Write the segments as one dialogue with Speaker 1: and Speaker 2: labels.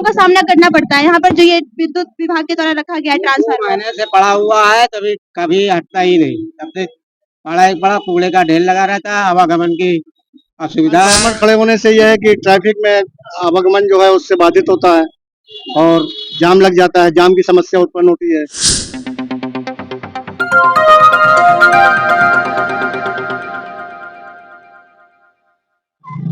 Speaker 1: का सामना करना पड़ता है यहाँ पर जो ये विद्युत विभाग के द्वारा रखा गया है ट्रांसफार्मर?
Speaker 2: महीने से पड़ा हुआ है, कभी कभी हटता ही नहीं। तब से पड़ा ही पड़ा, कूड़े का ढेर लगा रहता है, आवागमन की असुविधा है।
Speaker 3: ट्रांसफार्मर खड़े होने से यह है कि ट्रैफिक में आवागमन जो है उससे बाधित होता है और जाम लग जाता है, जाम की समस्या उत्पन्न होती है।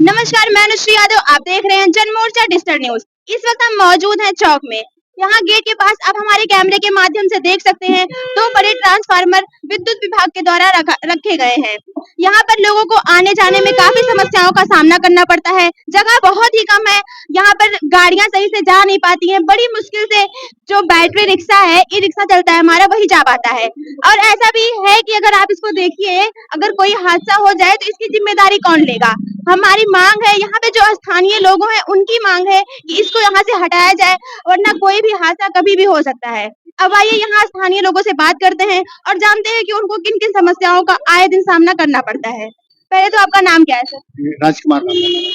Speaker 1: नमस्कार, मैं अनुश्री यादव, आप देख रहे हैं जनमोर्चा डिजिटल न्यूज। इस वक्त हम मौजूद हैं चौक में। यहाँ गेट के पास आप हमारे कैमरे के माध्यम से देख सकते हैं 2 बड़े ट्रांसफार्मर विद्युत विभाग के द्वारा रखे गए हैं। यहाँ पर लोगों को आने जाने में काफी समस्याओं का सामना करना पड़ता है। जगह बहुत ही कम है, यहाँ पर गाड़ियां सही से जा नहीं पाती हैं। बड़ी मुश्किल से जो बैटरी रिक्शा है, ई रिक्शा चलता है हमारा, वही जा पाता है। और ऐसा भी है कि अगर आप इसको देखिए, अगर कोई हादसा हो जाए तो इसकी जिम्मेदारी कौन लेगा? हमारी मांग है, यहाँ पे जो स्थानीय लोग हैं उनकी मांग है कि इसको यहाँ से हटाया जाए, वरना कोई भी हादसा कभी भी हो सकता है। अब आइए यहाँ स्थानीय लोगों से बात करते हैं और जानते हैं कि उनको किन किन समस्याओं का आए दिन सामना करना पड़ता है। पहले तो आपका नाम क्या है सर?
Speaker 3: राजकुमार नाम है।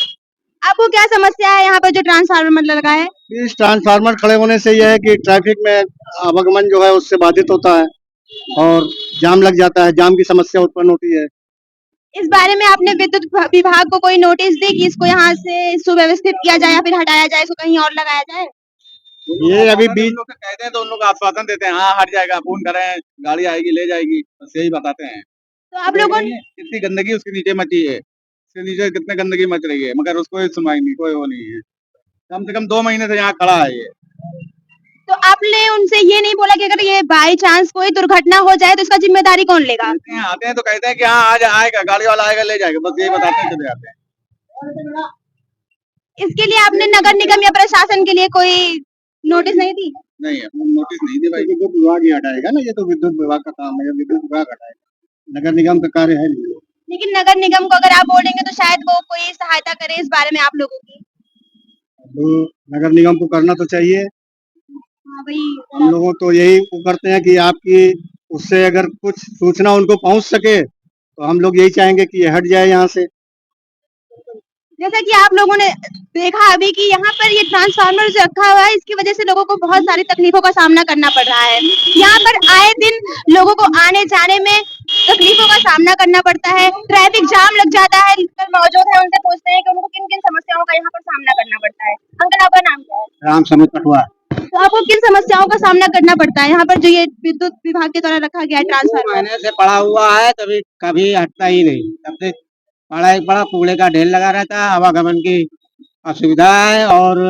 Speaker 1: आपको क्या समस्या है यहाँ पर जो ट्रांसफार्मर लगा है?
Speaker 3: इस ट्रांसफार्मर खड़े होने से यह है कि ट्रैफिक में आवागमन जो है उससे बाधित होता है और जाम लग जाता है, जाम की समस्या उत्पन्न होती है।
Speaker 1: इस बारे में आपने विद्युत विभाग को कोई नोटिस दी कि इसको यहाँ से सुव्यवस्थित किया जाए या फिर हटाया जाए, इसको कहीं और लगाया जाए?
Speaker 3: ये अभी बीच
Speaker 2: लोग कहते हैं तो उन लोग आश्वासन देते हैं, हाँ हट जाएगा, फोन करें, गाड़ी आएगी ले जाएगी, बस यही बताते हैं।
Speaker 1: तो आप लोगों ने
Speaker 2: कितनी गंदगी उसके नीचे मची है, उसके नीचे कितने गंदगी मच रही है, मगर उसको सुनवाई नहीं, कोई वो नहीं है। कम से कम 2 महीने से यहाँ खड़ा है ये।
Speaker 1: तो आपने उनसे ये नहीं बोला कि अगर ये बाई चांस कोई दुर्घटना हो जाए तो इसका जिम्मेदारी कौन लेगा?
Speaker 2: आते हैं तो कहते हैं कि हाँ आज आएगा, गाड़ी वाला आएगा ले जाएगा, बस यही बताते हैं, चले जाते हैं।
Speaker 1: इसके लिए आपने नगर निगम या प्रशासन के लिए कोई नोटिस नहीं दी?
Speaker 2: नहीं है, नोटिस नहीं दी भाई।
Speaker 3: विद्युत विभाग ही हटाएगा ना, ये तो विद्युत विभाग का काम है, विद्युत विभाग हटाएगा, नगर निगम का कार्य है नहीं।
Speaker 1: लेकिन नगर निगम को अगर आप बोलेंगे तो शायद वो कोई सहायता करे इस बारे में आप लोगों की।
Speaker 3: तो नगर निगम को करना तो चाहिए।
Speaker 1: हाँ भाई,
Speaker 3: हम लोगों तो यही वो करते हैं कि आपकी उससे अगर कुछ सूचना उनको पहुंच सके तो हम लोग यही चाहेंगे कि ये हट जाए यहाँ से।
Speaker 1: जैसा कि आप लोगों ने देखा अभी कि यहाँ पर ये ट्रांसफार्मर जो रखा हुआ है, इसकी वजह से लोगों को बहुत सारी तकलीफों का सामना करना पड़ रहा है। यहाँ पर आए दिन लोगों को आने जाने में तकलीफों का सामना करना पड़ता है, ट्रैफिक जाम लग जाता है। लोग मौजूद है, उनसे पूछते हैं कि उनको किन किन समस्याओं का यहाँ पर सामना करना पड़ता है। अंकल, आपका नाम क्या है?
Speaker 3: राम समुद्र कटवा।
Speaker 1: तो आपको किन समस्याओं का सामना करना पड़ता है यहाँ पर जो ये विद्युत विभाग के द्वारा रखा गया है ट्रांसफार्मर?
Speaker 2: महीने से पड़ा हुआ है, कभी कभी हटता ही नहीं। तब से पड़ा ही पड़ा, कूड़े का ढेर लगा रहता है, आवागमन की असुविधा है और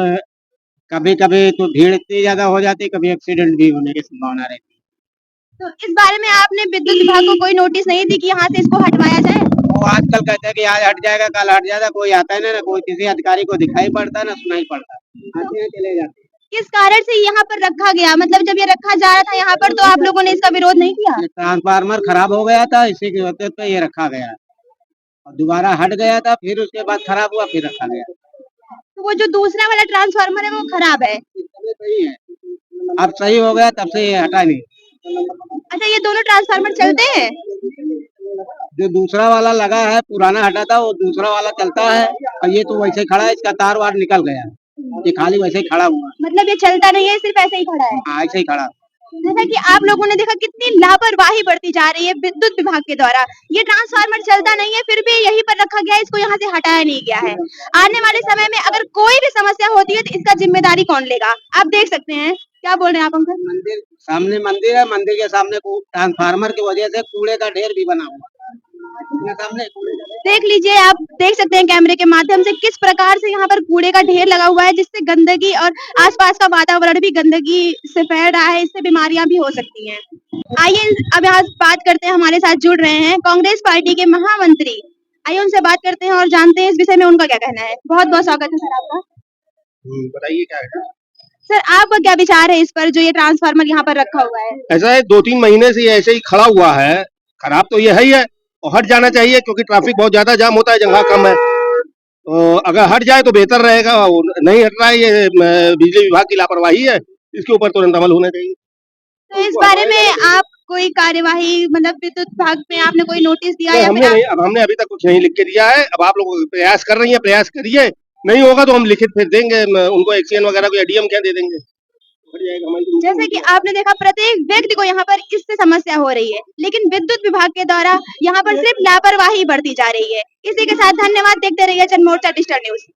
Speaker 2: कभी कभी तो भीड़ इतनी ज्यादा हो जाती है, कभी एक्सीडेंट भी होने की संभावना रहती है।
Speaker 1: तो इस बारे में आपने विद्युत विभाग को कोई नोटिस नहीं दी कि यहाँ से इसको हटवाया जाए?
Speaker 2: वो आजकल कहते हैं कि आज हट जाएगा, कल हट जाएगा, कोई आता है ना कोई किसी अधिकारी को दिखाई पड़ता ना सुनाई पड़ता, आते हैं चले जाते हैं।
Speaker 1: किस कारण से यहाँ पर रखा गया? मतलब जब ये रखा जा रहा था यहाँ पर तो आप लोगों ने इसका विरोध नहीं किया?
Speaker 2: ट्रांसफार्मर खराब हो गया था, इसी के वजह पे ये रखा गया और दोबारा हट गया था, फिर उसके बाद खराब हुआ, फिर रखा गया।
Speaker 1: तो वो जो दूसरा वाला ट्रांसफार्मर है वो खराब है?
Speaker 2: सही है, अब सही हो गया, तब से ये हटा नहीं।
Speaker 1: अच्छा, ये दोनों ट्रांसफार्मर चलते हैं?
Speaker 2: जो दूसरा वाला लगा है, पुराना हटा था, वो दूसरा वाला चलता है और ये तो वैसे ही खड़ा है, इसका तार वार निकल गया, ये खाली वैसे ही खड़ा हुआ है।
Speaker 1: मतलब ये चलता नहीं है, सिर्फ ऐसे ही खड़ा है?
Speaker 2: हाँ, ऐसे ही खड़ा।
Speaker 1: जैसा कि आप लोगों ने देखा कितनी लापरवाही बढ़ती जा रही है विद्युत विभाग के द्वारा। ये ट्रांसफार्मर चलता नहीं है, फिर भी यहीं पर रखा गया है, इसको यहाँ से हटाया नहीं गया है। आने वाले समय में अगर कोई भी समस्या होती है तो इसका जिम्मेदारी कौन लेगा? आप देख सकते हैं। क्या बोल रहे हैं आप अंकल?
Speaker 2: मंदिर सामने मंदिर है, मंदिर के सामने ट्रांसफार्मर की वजह से कूड़े का ढेर भी बना हुआ है। सामने
Speaker 1: देख लीजिए, आप देख सकते हैं कैमरे के माध्यम से किस प्रकार से यहाँ पर कूड़े का ढेर लगा हुआ है, जिससे गंदगी और आसपास का वातावरण भी गंदगी से फैल रहा है, इससे बीमारियां भी हो सकती हैं। आइए अब यहाँ बात करते हैं, हमारे साथ जुड़ रहे हैं कांग्रेस पार्टी के महामंत्री। आइए उनसे बात करते हैं और जानते हैं इस विषय में उनका क्या कहना है। बहुत बहुत स्वागत है सर आपका।
Speaker 3: बताइए क्या है?
Speaker 1: सर, आपका क्या विचार है इस पर जो ये ट्रांसफार्मर यहाँ पर रखा हुआ है?
Speaker 4: ऐसा है, 2-3 महीने से ये ऐसे ही खड़ा हुआ है, खराब तो ये है ही है और हट जाना चाहिए क्योंकि ट्रैफिक बहुत ज्यादा जाम होता है, जगह कम है, तो अगर हट जाए तो बेहतर रहेगा। नहीं हट रहा है, ये बिजली विभाग की लापरवाही है, इसके ऊपर तुरंत अमल होना चाहिए।
Speaker 1: तो इस बारे में आप कोई कार्यवाही, मतलब विद्युत विभाग में आपने कोई नोटिस दिया?
Speaker 4: हमने नहीं, अब हमने अभी तक कुछ नहीं लिख के दिया है। अब आप लोग प्रयास कर रही हैं, प्रयास करिए नहीं होगा तो हम लिखित फिर देंगे उनको एक्सीएन वगैरह को, एडीएम क्या दे देंगे।
Speaker 1: जैसे कि आपने देखा प्रत्येक व्यक्ति को यहाँ पर इससे समस्या हो रही है, लेकिन विद्युत विभाग के द्वारा यहाँ पर सिर्फ लापरवाही बढ़ती जा रही है। इसी के साथ धन्यवाद, देखते रहिए जनमोर्चा डिजिटल न्यूज।